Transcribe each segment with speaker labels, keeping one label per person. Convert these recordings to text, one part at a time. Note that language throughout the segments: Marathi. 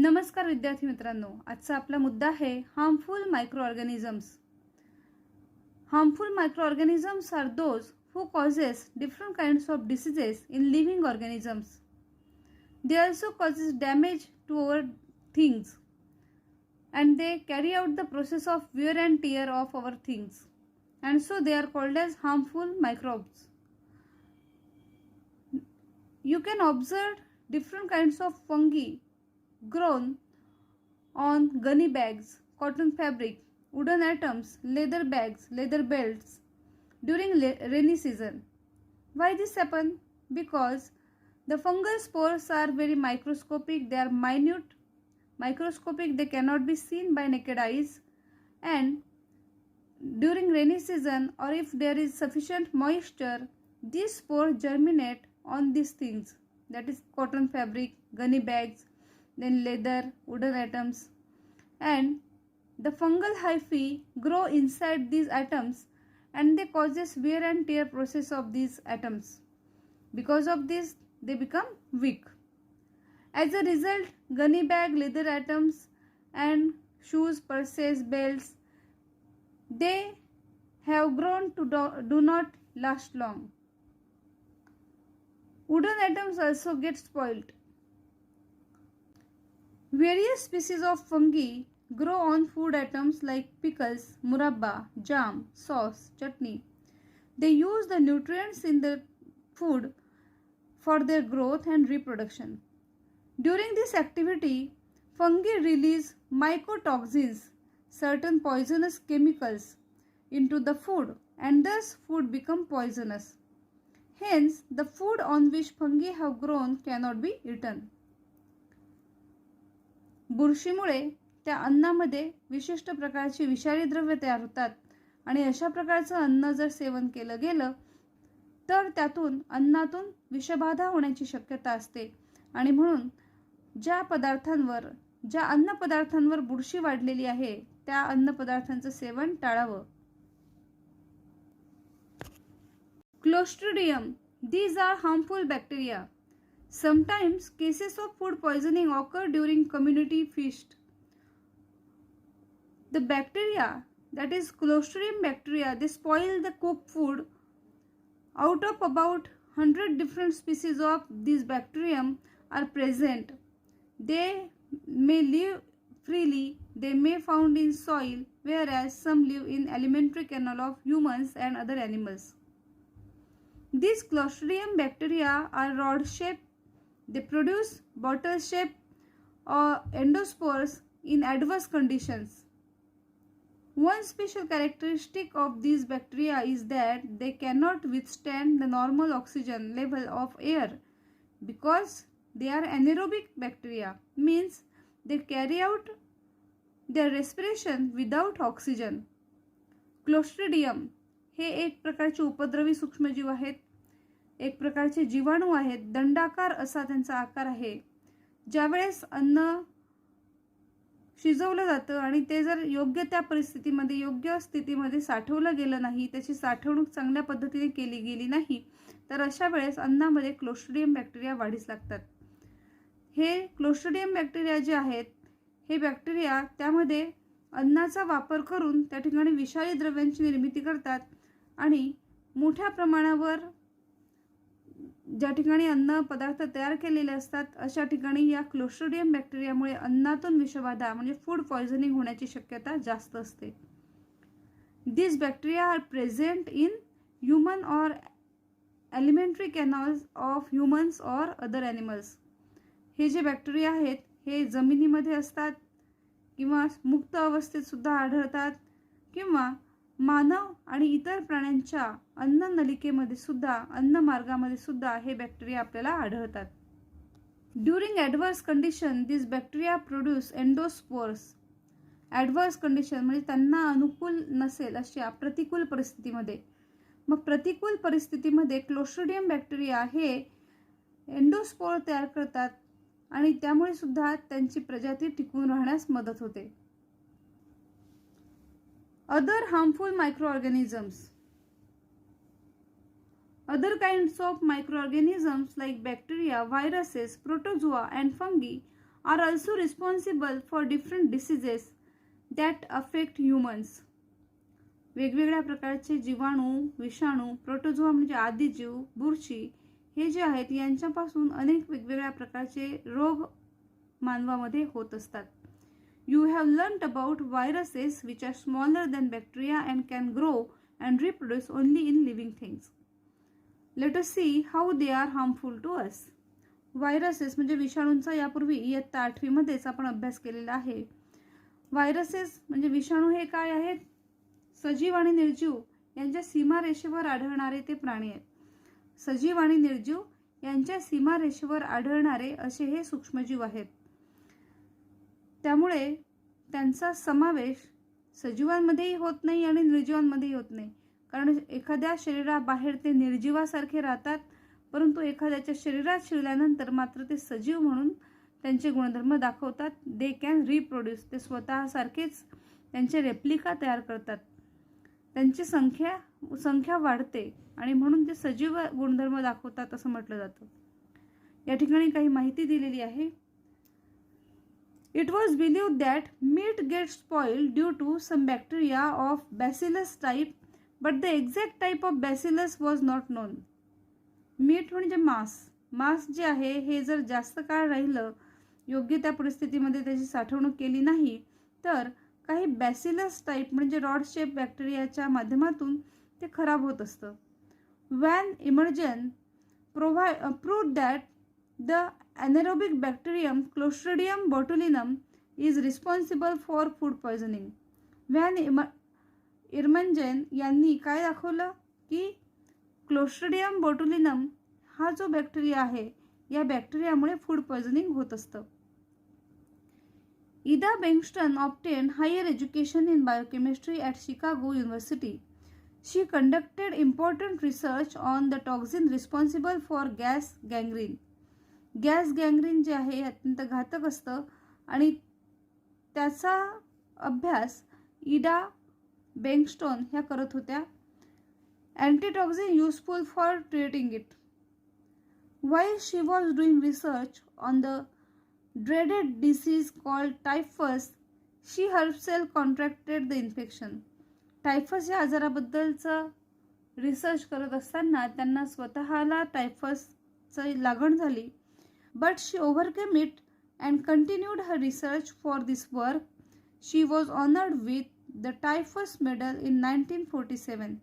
Speaker 1: नमस्कार विद्यार्थी मित्रांनो, आजचा आपला मुद्दा आहे harmful micro organisms. Harmful microorganisms are those who causes different kinds of diseases in living organisms. They also causes damage to our things and they carry out the process of wear and tear of our things, and so they are called as harmful microbes. You can observe different kinds of fungi grown on gunny bags, cotton fabric, wooden atoms, leather bags, leather belts during rainy season. Why this happen? Because the fungal spores are very microscopic, they are minute, microscopic, they cannot be seen by naked eyes, and during rainy season or if there is sufficient moisture, these spores germinate on these things, that is cotton fabric, gunny bags, then leather, wooden atoms, and the fungal hyphae grow inside these atoms and they causes wear and tear process of these atoms. Because of this they become weak. As a result, gunny bag, leather atoms and shoes, purses, belts, they have grown to do not last long. Wooden atoms also get spoiled. Various species of fungi grow on food items like pickles, murabba, jam, sauce, chutney. They use the nutrients in the food for their growth and reproduction. During this activity, fungi release mycotoxins, certain poisonous chemicals, into the food, and thus food become poisonous. Hence, the food on which fungi have grown cannot be eaten. बुरशीमुळे त्या अन्नामध्ये विशिष्ट प्रकारची विषारी द्रव्ये तयार होतात आणि अशा प्रकारचं अन्न जर सेवन केलं गेलं तर त्यातून अन्नातून विषबाधा होण्याची शक्यता असते आणि म्हणून ज्या अन्न पदार्थांवर बुरशी वाढलेली आहे त्या अन्न पदार्थांचं सेवन टाळावं. Clostridium, these are harmful bacteria. Sometimes cases of food poisoning occur during community feast. The bacteria, that is Clostridium bacteria, they spoil the cooked food. Out of about 100 different species of these bacterium are present. They may live freely, they may found in soil, whereas some live in alimentary canal of humans and other animals. These Clostridium bacteria are rod shaped. They produce bottle shaped or endospores in adverse conditions. One special characteristic of these bacteria is that they cannot withstand the normal oxygen level of air because they are anaerobic bacteria, means they carry out their respiration without oxygen. Clostridium हे एक प्रकारचे उपद्रवी सूक्ष्मजीव आहेत, एक प्रकारचे जीवाणू आहेत. दंडाकार असा त्यांचा आकार आहे. ज्यावेळेस अन्न शिजवलं जातं आणि ते जर योग्य त्या परिस्थितीमध्ये योग्य स्थितीमध्ये साठवलं गेलं नाही, त्याची साठवणूक चांगल्या पद्धतीने केली गेली नाही, तर अशा वेळेस अन्नामध्ये क्लोस्ट्रिडियम बॅक्टेरिया वाढीस लागतात. हे क्लोस्ट्रिडियम बॅक्टेरिया जे आहेत हे बॅक्टेरिया त्यामध्ये अन्नाचा वापर करून त्या ठिकाणी विषारी द्रव्यांची निर्मिती करतात आणि मोठ्या प्रमाणावर ज्या ठिकाणी अन्न पदार्थ तयार केलेले असतात अशा ठिकाणी या क्लोस्ट्रिडियम बॅक्टेरियामुळे अन्नातून विषबाधा म्हणजे फूड पॉयझनिंग होण्याची शक्यता जास्त असते. This bacteria are present in human or alimentary canals of humans or other animals. हे जे बॅक्टेरिया आहेत हे जमिनीमध्ये असतात किंवा मुक्त अवस्थेत सुद्धा आढळतात किंवा मानव आणि इतर प्राण्यांच्या अन्न नलिकेमध्ये सुद्धा अन्न मार्गामध्ये सुद्धा हे बॅक्टेरिया आपल्याला आढळतात. During adverse condition this bacteria produce endospores. Adverse condition म्हणजे त्यांना अनुकूल नसेल अशा प्रतिकूल परिस्थितीमध्ये, मग प्रतिकूल परिस्थितीमध्ये क्लोस्ट्रिडियम बॅक्टेरिया हे एंडोस्पोर तयार करतात आणि त्यामुळे सुद्धा त्यांची प्रजाती टिकून राहण्यास मदत होते. Other harmful microorganisms. Other kinds of microorganisms like bacteria, viruses, protozoa and fungi are also responsible for different diseases that affect humans. वेगवेगळ्या प्रकारचे जीवाणू, विषाणू, प्रोटोझोआ म्हणजे आदिजीव, बुरशी हे जे आहेत यांच्यापासून अनेक वेगवेगळ्या प्रकारचे रोग मानवामध्ये होत असतात. You have learnt about viruses which are smaller than bacteria and can grow and reproduce only in living things. Let us see how they are harmful to us. Viruses म्हणजे विषाणूंचा यापूर्वी इयत्ता 8वी मध्येच आपण अभ्यास केलेला आहे. व्हायरसेस म्हणजे विषाणू हे काय आहेत? सजीव आणि निर्जीव यांच्या सीमारेषेवर आढळणारे ते प्राणी आहेत. सजीव आणि निर्जीव यांच्या सीमारेषेवर आढळणारे असे हे सूक्ष्मजीव आहेत. त्यामुळे त्यांचा समावेश सजीवांमध्येही होत नाही आणि निर्जीवांमध्येही होत नाही. कारण एखाद्या शरीराबाहेर ते निर्जीवासारखे राहतात, परंतु एखाद्याच्या शरीरात शिरल्यानंतर मात्र ते सजीव म्हणून त्यांचे गुणधर्म दाखवतात. They can reproduce. ते स्वतःसारखेच त्यांचे रेप्लिका तयार करतात. त्यांची संख्या वाढते आणि म्हणून ते सजीव गुणधर्म दाखवतात असं म्हटलं जातं. या ठिकाणी काही माहिती दिलेली आहे. It was believed that meat gets spoiled due to some bacteria of bacillus type, but the exact type of bacillus was not known. मीठ म्हणजे मांस जे आहे हे जर जास्त काळ राहिलं, योग्य त्या परिस्थितीमध्ये त्याची साठवणूक केली नाही तर काही बॅसिलस टाईप म्हणजे रॉड शेप बॅक्टेरियाच्या माध्यमातून ते खराब होत असतं. Van Ermengem proved that the anaerobic bacterium Clostridium botulinum is responsible for food poisoning. Van Ermengem यांनी काय दाखवलं की क्लोस्ट्रिडियम बोटुलिनम हा जो बॅक्टेरिया आहे या बॅक्टेरियामुळे फूड पॉइझनिंग होत असतं. Ida Bengtson obtained higher education in biochemistry at Chicago University. She conducted important research on the toxin responsible for gas gangrene. Gas gangrene जे आहे अत्यंत घातक असतं आणि त्याचा अभ्यास इडा बेंगस्टोन ह्या करत होत्या. Antitoxin useful for treating it. While she was doing research on the dreaded disease called typhus, she herself contracted the infection. Typhus या आजाराबद्दलचं रिसर्च करत असताना त्यांना स्वतःला टायफसची लागण झाली. But she overcame it and continued her research for this work. She was honored with the Typhus Medal in 1947.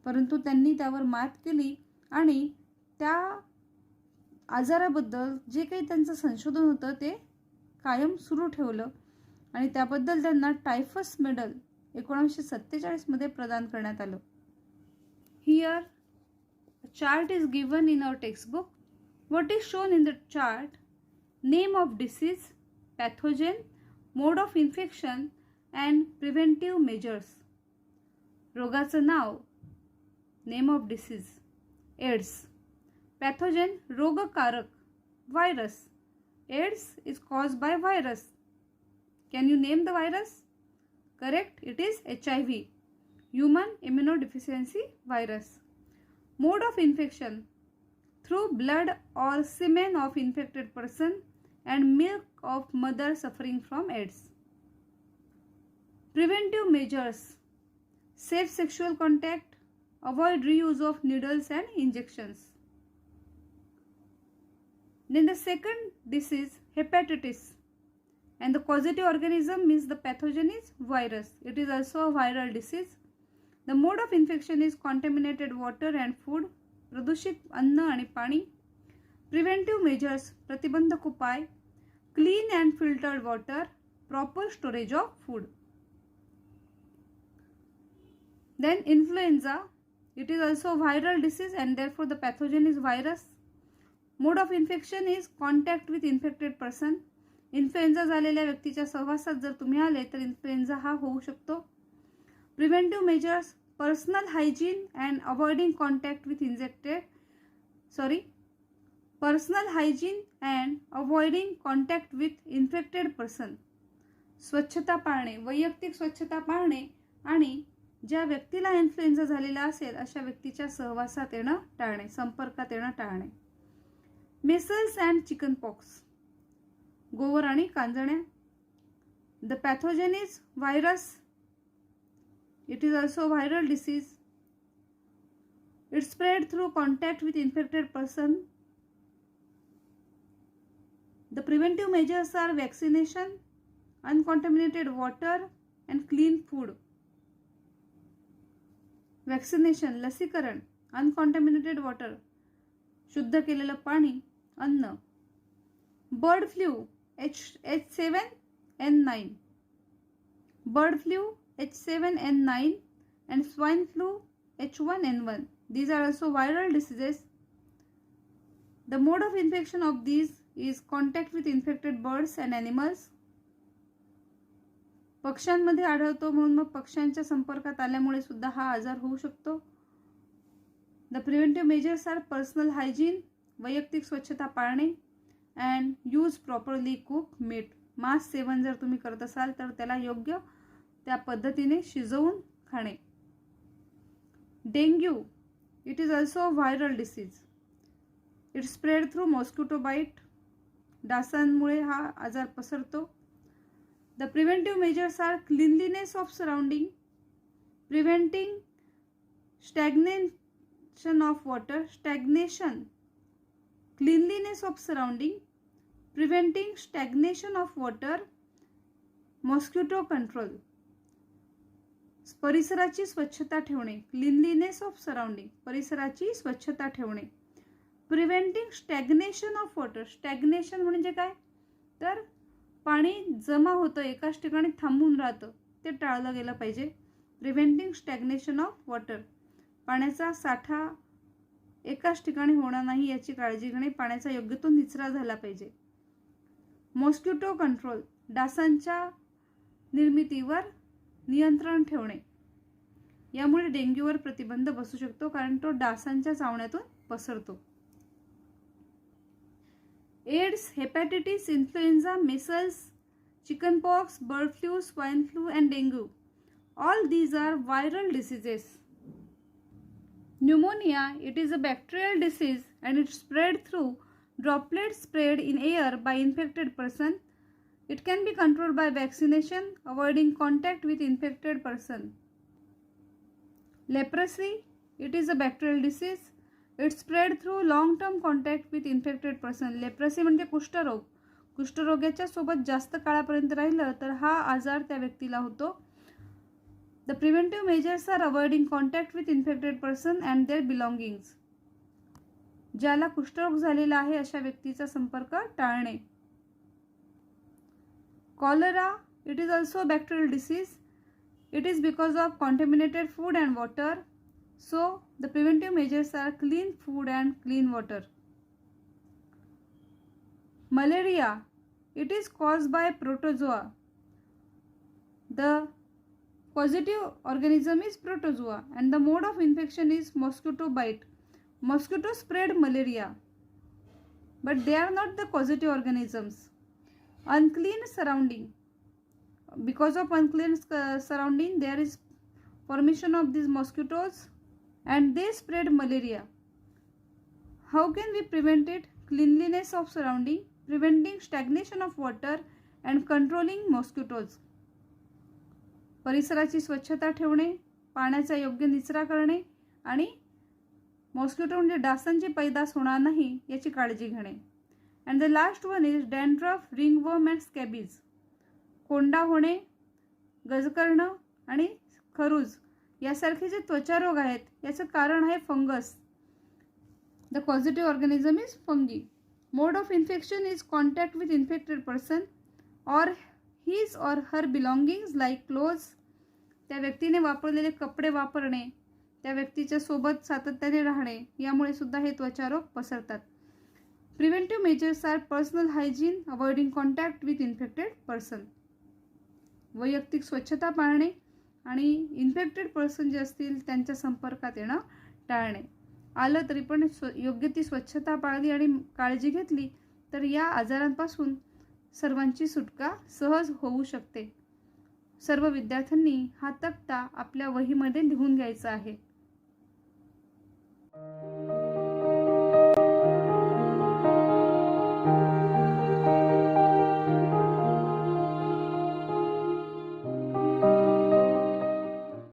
Speaker 1: परंतु त्यांनी त्यावर मात केली आणि त्या आजाराबद्दल जे काही त्यांचं संशोधन होतं ते कायम सुरू ठेवलं आणि त्याबद्दल त्यांना टायफस मेडल 1947 मध्ये प्रदान करण्यात आलं. Here a chart is given in our textbook. What is shown in the chart? Name of disease, pathogen, mode of infection and preventive measures. रोगाचं नाव, name of disease, AIDS. Pathogen, रोगकारक, virus. AIDS is caused by virus. Can you name the virus? Correct, it is HIV, human immunodeficiency virus. Mode of infection, through blood or semen of infected person and milk of mother suffering from AIDS. Preventive measures, safe sexual contact, avoid reuse of needles and injections. Then the second disease, hepatitis, and the causative organism means the pathogen is virus. It is also a viral disease. The mode of infection is contaminated water and food. प्रदूषित अन्न आणि पाणी. प्रिव्हेंटिव्ह मेजर्स, प्रतिबंधक उपाय. Clean and filtered water, proper storage of food. Then influenza, it is also viral disease and therefore the pathogen is virus. Mode of infection is contact with infected person. Influenza झालेल्या व्यक्तीच्या सहवासात जर तुम्ही आले तर इन्फ्लुएन्झा हा होऊ शकतो. Preventive measures, personal hygiene and avoiding contact with personal hygiene and avoiding contact with infected person. स्वच्छता पाळणे, वैयक्तिक स्वच्छता पाळणे आणि ज्या व्यक्तीला इन्फ्लुएन्झा झालेला असेल अशा व्यक्तीच्या सहवासात येणं टाळणे, संपर्कात येणं टाळणे. मेसल्स अँड चिकन पॉक्स, गोवर आणि कांजण्या. The pathogen is virus. It is also viral disease. It spread through contact with infected person. The preventive measures are vaccination, uncontaminated water and clean food. Vaccination लसीकरण, अनकॉन्टॅमिनेटेड वॉटर शुद्ध केलेलं पाणी, अन्न. Bird flu H7N9, bird flu H7N9 and swine flu H1N1. These are also viral diseases. The mode of infection of these is contact with infected birds and animals. पक्ष्यांमध्ये आढळतो म्हणून मग पक्ष्यांच्या संपर्कात आल्यामुळे सुद्धा हा आजार होऊ शकतो. The preventive measures are personal hygiene, वैयक्तिक स्वच्छता पाळणे, and use properly cook meat. मांस सेवन जर तुम्ही करत असाल तर त्याला योग्य त्या पद्धतीने शिजवून खाणे. Dengue, it is also viral disease. It spread through mosquito bite. डासांमुळे हा आजार पसरतो. The preventive measures are cleanliness of surrounding, preventing stagnation of water, stagnation, cleanliness of surrounding, preventing stagnation of water, mosquito control. परिसराची स्वच्छता ठेवणे, क्लिनलीनेस ऑफ सराउंडिंग, परिसराची स्वच्छता ठेवणे. Preventing stagnation of water, stagnation म्हणजे काय तर पाणी जमा होतं, एकाच ठिकाणी थांबून राहतं, ते टाळलं गेलं पाहिजे. प्रिव्हेंटिंग स्टॅग्नेशन ऑफ वॉटर, पाण्याचा साठा एकाच ठिकाणी होणार नाही याची काळजी घेणे, पाण्याचा योग्य तो निचरा झाला पाहिजे. मॉस्किटो कंट्रोल, डासांच्या निर्मितीवर नियंत्रण ठेवणे. यामुळे डेंग्यूवर प्रतिबंध बसू शकतो कारण तो डासांच्या चावण्यातून पसरतो. AIDS, hepatitis, influenza, measles, chickenpox, bird flu, swine flu and dengue. All these are viral diseases. Pneumonia, it is a bacterial disease and it spread through droplets spread in air by infected person. It can be controlled by vaccination, avoiding contact with infected person. Leprosy, it is a bacterial disease. It spread through long-term contact with infected person. Leprosy म्हणजे कुष्ठरोग. कुष्ठरोगाच्या सोबत जास्त काळापर्यंत राहिलं तर हा आजार त्या व्यक्तीला होतो. The preventive measures are avoiding contact with infected person and their belongings. ज्याला कुष्ठरोग झालेला आहे अशा व्यक्तीचा संपर्क टाळणे. Cholera, it is also a bacterial disease. It is because of contaminated food and water. So, the preventive measures are clean food and clean water. Malaria, it is caused by protozoa. The positive organism is protozoa and the mode of infection is mosquito bite. Mosquito spread malaria, but they are not the causative organisms. Unclean surrounding. Because of unclean surrounding, there is formation of these mosquitoes and they spread malaria. How can we prevent it? Cleanliness of surrounding, preventing stagnation of water and controlling mosquitoes. परिसराची स्वच्छता ठेवणे, पाण्याचा योग्य निचरा करणे आणि मॉस्किटो म्हणजे डासांची पैदास होणार नाही याची काळजी घेणे. And the last one is dandruff, ringworm and scabies. कोंडा होणे, गजकरणं आणि खरूज यासारखे जे त्वचारोग आहेत याचं कारण आहे fungus. The positive organism is fungi. Mode of infection is contact with infected person और his or her belongings like clothes. त्या व्यक्तीने वापरलेले कपडे वापरणे, त्या व्यक्तीच्या सोबत सातत्याने राहणे यामुळे सुद्धा हे त्वचारोग पसरतात. Preventive measures are personal hygiene, avoiding contact with infected person. वैयक्तिक स्वच्छता पाळणे आणि इन्फेक्टेड पर्सन जे असतील त्यांच्या संपर्कात येणं टाळणे. आलं तरी पण योग्य ती स्वच्छता पाळली आणि काळजी घेतली तर या आजारांपासून सर्वांची सुटका सहज होऊ शकते. सर्व विद्यार्थ्यांनी हा तक्ता आपल्या वहीमध्ये लिहून घ्यायचा आहे.